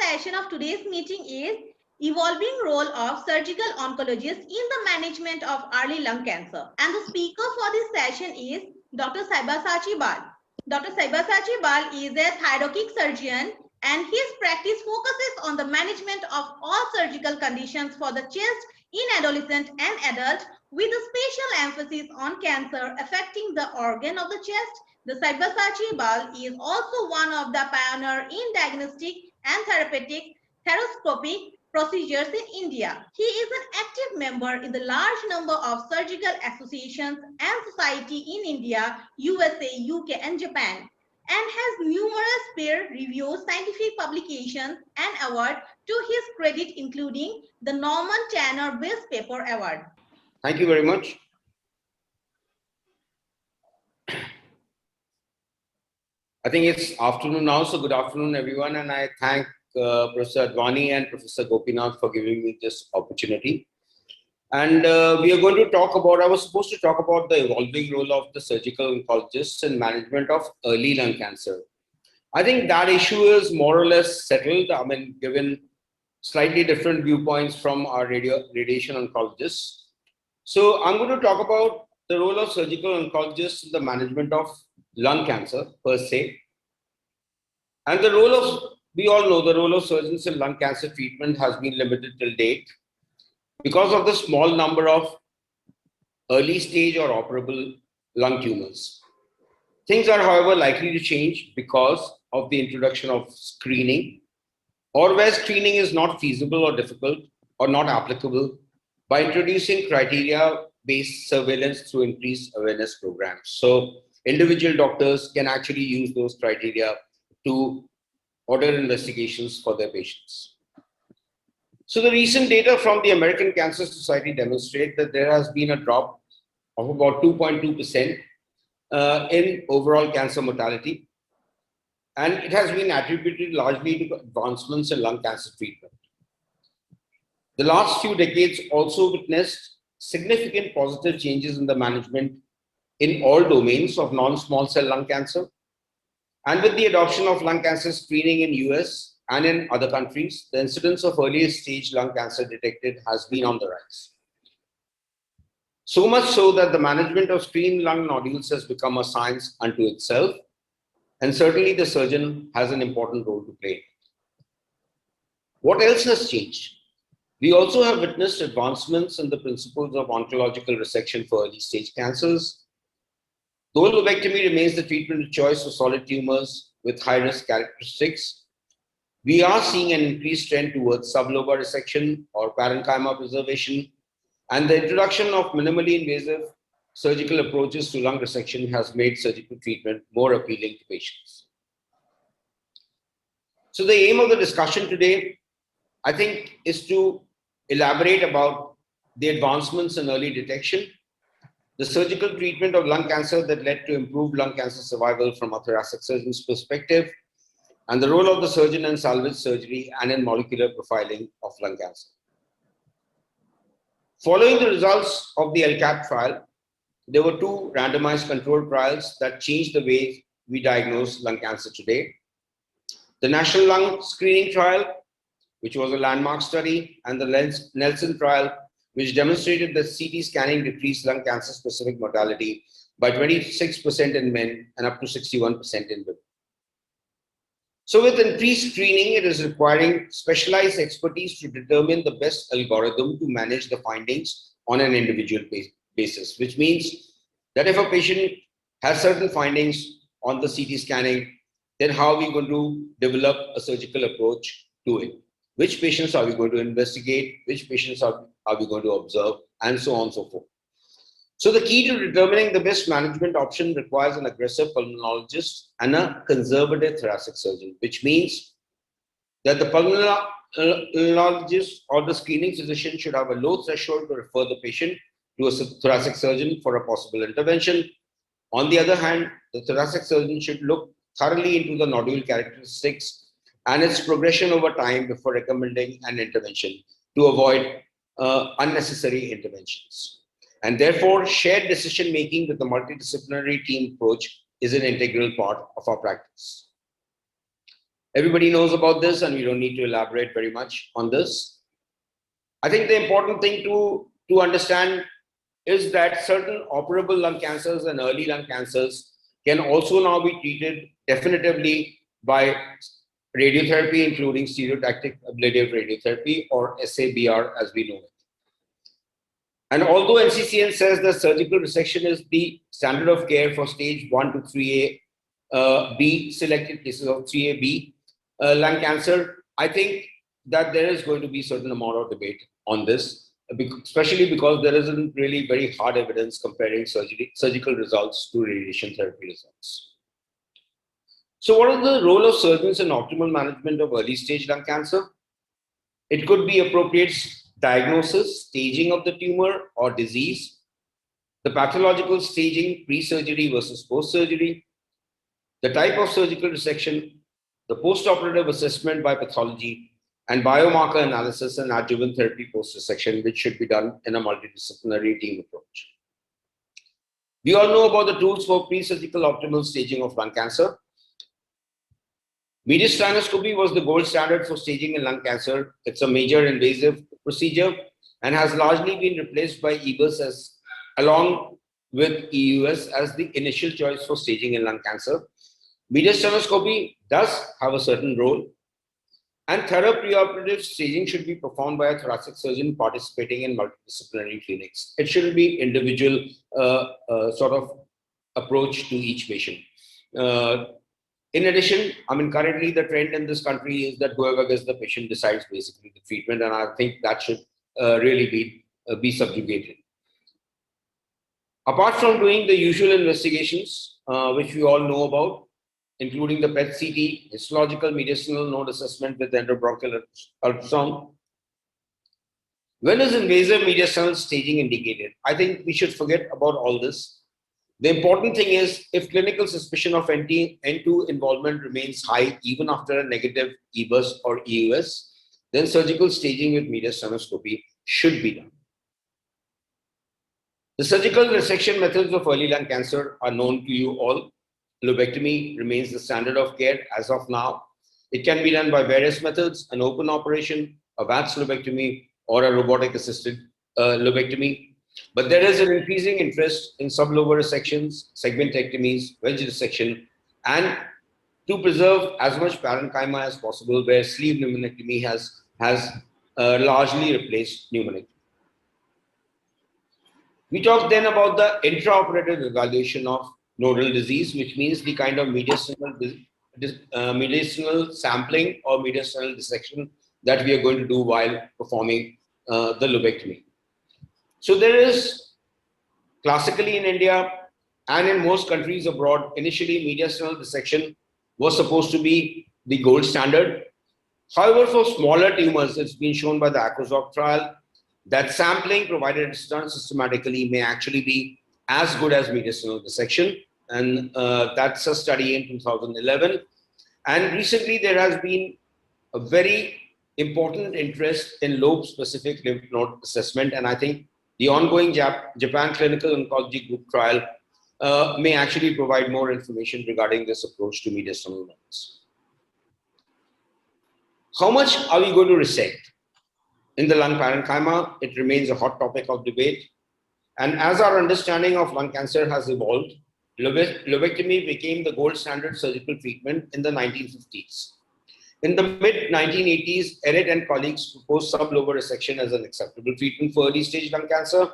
session of today's meeting is Evolving Role of Surgical Oncologists in the Management of Early Lung Cancer. And the speaker for this session is Dr. Sabyasachi Bal. Dr. Sabyasachi Bal is a thoracic surgeon and his practice focuses on the management of all surgical conditions for the chest in adolescent and adult with a special emphasis on cancer affecting the organ of the chest. The Sabyasachi Bal is also one of the pioneers in diagnostic and therapeutic thoracoscopic procedures in India. He is an active member in the large number of surgical associations and society in India, USA, UK, and Japan, and has numerous peer-reviewed scientific publications and awards to his credit, including the Norman Tanner Best Paper Award. Thank you very much. I think it's afternoon now, so good afternoon, everyone. And I thank Professor Advani and Professor Gopinath for giving me this opportunity. And we are going to talk about, I was supposed to talk about the evolving role of the surgical oncologists in management of early lung cancer. I think that issue is more or less settled. I mean, given slightly different viewpoints from our radiation oncologists. So I'm going to talk about the role of surgical oncologists in the management of lung cancer per se. And the role of, we all know the role of surgeons in lung cancer treatment has been limited till date because of the small number of early stage or operable lung tumors. Things are, however, likely to change because of the introduction of screening, or where screening is not feasible or difficult or not applicable, by introducing criteria-based surveillance through increased awareness programs. So individual doctors can actually use those criteria to order investigations for their patients. So the recent data from the American Cancer Society demonstrate that there has been a drop of about 2.2% in overall cancer mortality. And it has been attributed largely to advancements in lung cancer treatment. The last few decades also witnessed significant positive changes in the management in all domains of non-small cell lung cancer. And with the adoption of lung cancer screening in US and in other countries, the incidence of early stage lung cancer detected has been on the rise. So much so that the management of screened lung nodules has become a science unto itself. And certainly the surgeon has an important role to play. What else has changed? We also have witnessed advancements in the principles of oncological resection for early stage cancers. Though lobectomy remains the treatment of choice for solid tumors with high risk characteristics, we are seeing an increased trend towards sublobar resection or parenchyma preservation, and the introduction of minimally invasive surgical approaches to lung resection has made surgical treatment more appealing to patients. So the aim of the discussion today, I think, is to elaborate about the advancements in early detection, the surgical treatment of lung cancer that led to improved lung cancer survival from a thoracic surgeon's perspective, and the role of the surgeon in salvage surgery and in molecular profiling of lung cancer. Following the results of the LCAP trial, there were two randomized controlled trials that changed the way we diagnose lung cancer today. The National Lung Screening Trial, which was a landmark study, and the Nelson trial, which demonstrated that CT scanning decreased lung cancer specific mortality by 26% in men and up to 61% in women. So with increased screening, it is requiring specialized expertise to determine the best algorithm to manage the findings on an individual basis, which means that if a patient has certain findings on the CT scanning, then how are we going to develop a surgical approach to it? Which patients are we going to investigate? Which patients are we going to observe? And so on and so forth. So the key to determining the best management option requires an aggressive pulmonologist and a conservative thoracic surgeon, which means that the pulmonologist or the screening physician should have a low threshold to refer the patient to a thoracic surgeon for a possible intervention. On the other hand, the thoracic surgeon should look thoroughly into the nodule characteristics and its progression over time before recommending an intervention to avoid unnecessary interventions. And therefore, shared decision-making with the multidisciplinary team approach is an integral part of our practice. Everybody knows about this, and we don't need to elaborate very much on this. I think the important thing to understand is that certain operable lung cancers and early lung cancers can also now be treated definitively by radiotherapy, including stereotactic ablative radiotherapy, or SABR as we know it. And although NCCN says that surgical resection is the standard of care for stage 1 to 3A, B, selected cases of 3AB lung cancer, I think that there is going to be a certain amount of debate on this, especially because there isn't really very hard evidence comparing surgical results to radiation therapy results. So what is the role of surgeons in optimal management of early stage lung cancer? It could be appropriate diagnosis, staging of the tumor or disease, the pathological staging pre-surgery versus post-surgery, the type of surgical resection, the post-operative assessment by pathology, and biomarker analysis and adjuvant therapy post-resection, which should be done in a multidisciplinary team approach. We all know about the tools for pre-surgical optimal staging of lung cancer. Mediastinoscopy was the gold standard for staging in lung cancer. It's a major invasive procedure and has largely been replaced by EBUS along with EUS as the initial choice for staging in lung cancer. Mediastinoscopy does have a certain role, and thorough preoperative staging should be performed by a thoracic surgeon participating in multidisciplinary clinics. It shouldn't be individual sort of approach to each patient. In addition, I mean, currently the trend in this country is that whoever gets the patient decides basically the treatment, and I think that should really be subjugated. Apart from doing the usual investigations, which we all know about, including the PET-CT, histological mediastinal node assessment with endobronchial ultrasound, when is invasive mediastinal staging indicated? I think we should forget about all this. The important thing is, if clinical suspicion of N2 involvement remains high even after a negative EBUS or EUS, then surgical staging with mediastinoscopy should be done. The surgical resection methods of early lung cancer are known to you all. Lobectomy remains the standard of care as of now. It can be done by various methods: an open operation, a VATS lobectomy, or a robotic-assisted lobectomy. But there is an increasing interest in sublobar resections, segmentectomies, wedge resection, and to preserve as much parenchyma as possible, where sleeve pneumonectomy has largely replaced pneumonectomy. We talked then about the intraoperative evaluation of nodal disease, which means the kind of mediastinal sampling or mediastinal dissection that we are going to do while performing the lobectomy. So there is, classically in India and in most countries abroad, initially mediastinal dissection was supposed to be the gold standard. However, for smaller tumors, it's been shown by the ACROSOC trial that sampling, provided it's done systematically, may actually be as good as mediastinal dissection. And that's a study in 2011. And recently, there has been a very important interest in lobe-specific lymph node assessment. And I think the ongoing Japan Clinical Oncology Group trial may actually provide more information regarding this approach to mediastinal nodes. How much are we going to resect? In the lung parenchyma, it remains a hot topic of debate. And as our understanding of lung cancer has evolved, lobectomy became the gold standard surgical treatment in the 1950s. In the mid-1980s, Eret and colleagues proposed sublobar resection as an acceptable treatment for early stage lung cancer.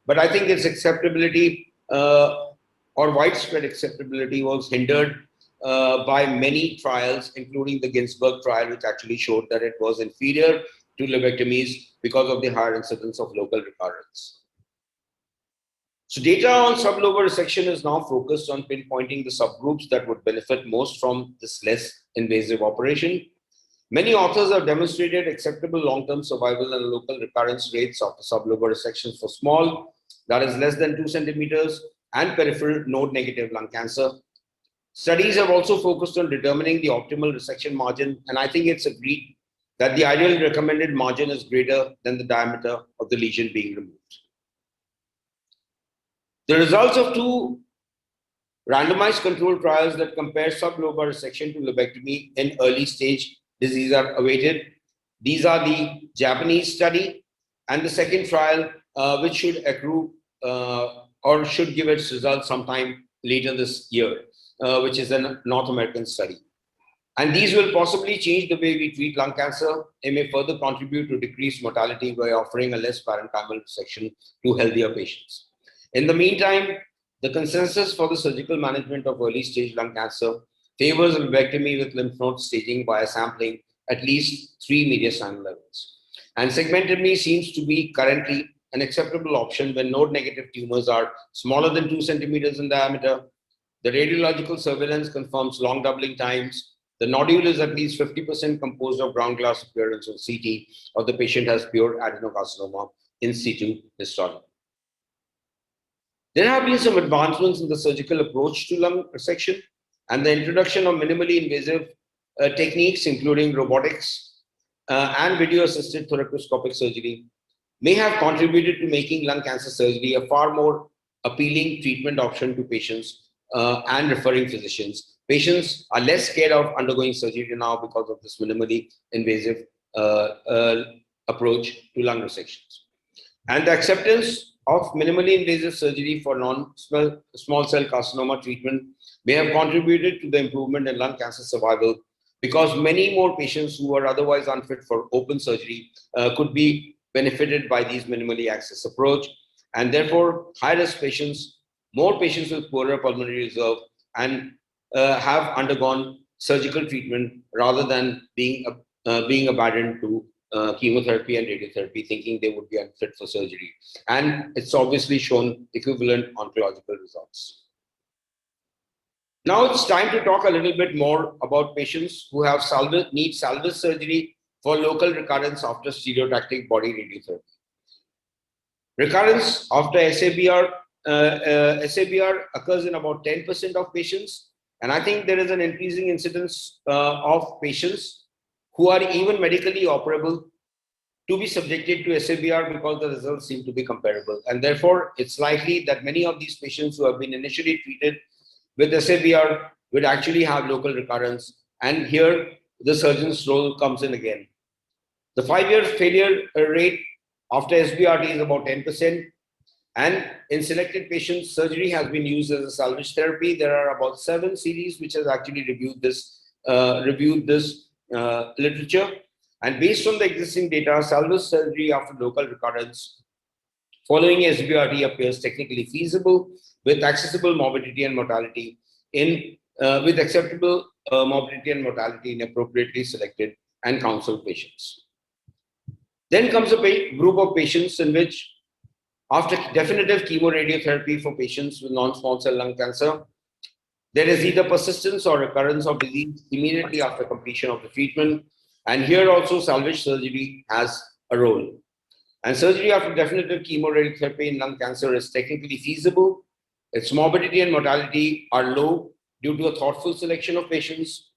But I think its acceptability or widespread acceptability was hindered by many trials, including the Ginsburg trial, which actually showed that it was inferior to lobectomies because of the higher incidence of local recurrence. So data on sublobar resection is now focused on pinpointing the subgroups that would benefit most from this less invasive operation. Many authors have demonstrated acceptable long-term survival and local recurrence rates of the sublobar resections for small, that is less than 2 centimeters, and peripheral node-negative lung cancer. Studies have also focused on determining the optimal resection margin, and I think it's agreed that the ideal recommended margin is greater than the diameter of the lesion being removed. The results of 2 Randomized controlled trials that compare sublobar resection to lobectomy in early stage disease are awaited. These are the Japanese study and the second trial, which should accrue or should give its results sometime later this year, which is a North American study. And these will possibly change the way we treat lung cancer. They may further contribute to decreased mortality by offering a less parenchymal resection to healthier patients. In the meantime, the consensus for the surgical management of early stage lung cancer favors lobectomy with lymph node staging by sampling at least 3 mediastinal levels. And segmentomy seems to be currently an acceptable option when node negative tumors are smaller than 2 centimeters in diameter. The radiological surveillance confirms long doubling times. The nodule is at least 50% composed of ground glass appearance on CT, or the patient has pure adenocarcinoma in situ histology. There have been some advancements in the surgical approach to lung resection and the introduction of minimally invasive techniques, including robotics and video-assisted thoracoscopic surgery, may have contributed to making lung cancer surgery a far more appealing treatment option to patients and referring physicians. Patients are less scared of undergoing surgery now because of this minimally invasive approach to lung resections. And the acceptance of minimally invasive surgery for non-small cell carcinoma treatment may have contributed to the improvement in lung cancer survival, because many more patients who are otherwise unfit for open surgery could be benefited by these minimally access approach, and therefore high-risk patients, more patients with poorer pulmonary reserve, and have undergone surgical treatment rather than being abandoned to chemotherapy and radiotherapy, thinking they would be unfit for surgery. And it's obviously shown equivalent oncological results. Now it's time to talk a little bit more about patients who have need salvage surgery for local recurrence after stereotactic body radiotherapy. Recurrence after SABR occurs in about 10% of patients, and I think there is an increasing incidence of patients who are even medically operable to be subjected to SABR because the results seem to be comparable. And therefore, it's likely that many of these patients who have been initially treated with SABR would actually have local recurrence. And here, the surgeon's role comes in again. The 5-year failure rate after SBRT is about 10%. And in selected patients, surgery has been used as a salvage therapy. There are about 7 series which has actually reviewed this literature. And based on the existing data, salvage surgery after local recurrence following SBRT appears technically feasible with accessible morbidity and mortality in acceptable morbidity and mortality in appropriately selected and counseled patients. Then comes a group of patients in which, after definitive chemoradiotherapy for patients with non-small cell lung cancer, there is either persistence or recurrence of disease immediately after completion of the treatment. And here also salvage surgery has a role. And surgery after definitive chemoradiotherapy in lung cancer is technically feasible. Its morbidity and mortality are low due to a thoughtful selection of patients.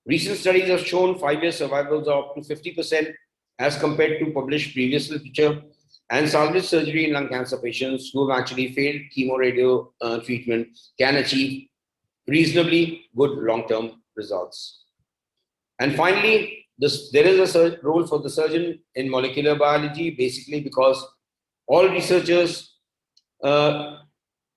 Recent studies have shown 5-year survivals of up to 50% as compared to published previous literature. And salvage surgery in lung cancer patients who have actually failed chemoradio treatment can achieve reasonably good long-term results. And finally, there is a role for the surgeon in molecular biology, basically because all researchers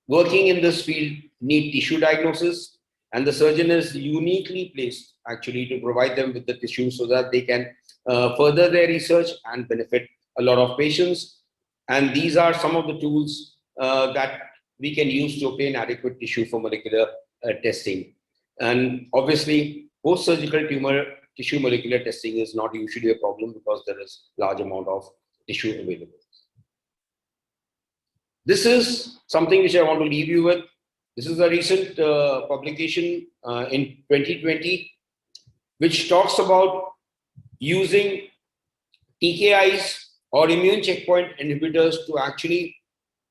working in this field need tissue diagnosis, and the surgeon is uniquely placed actually to provide them with the tissue so that they can further their research and benefit a lot of patients. And these are some of the tools that we can use to obtain adequate tissue for molecular testing. And obviously, post-surgical tissue molecular testing is not usually a problem because there is large amount of tissue available. This is something which I want to leave you with. This is a recent publication in 2020, which talks about using TKIs or immune checkpoint inhibitors to actually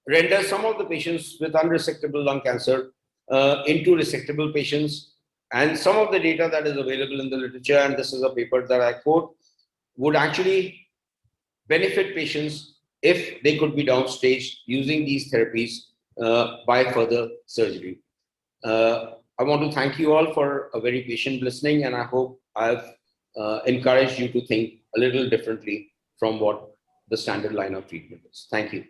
render some of the patients with unresectable lung cancer into resectable patients. And some of the data that is available in the literature, and this is a paper that I quote, would actually benefit patients if they could be downstaged using these therapies by further surgery. I want to thank you all for a very patient listening, and I hope I've encouraged you to think a little differently from what the standard line of treatment is. Thank you.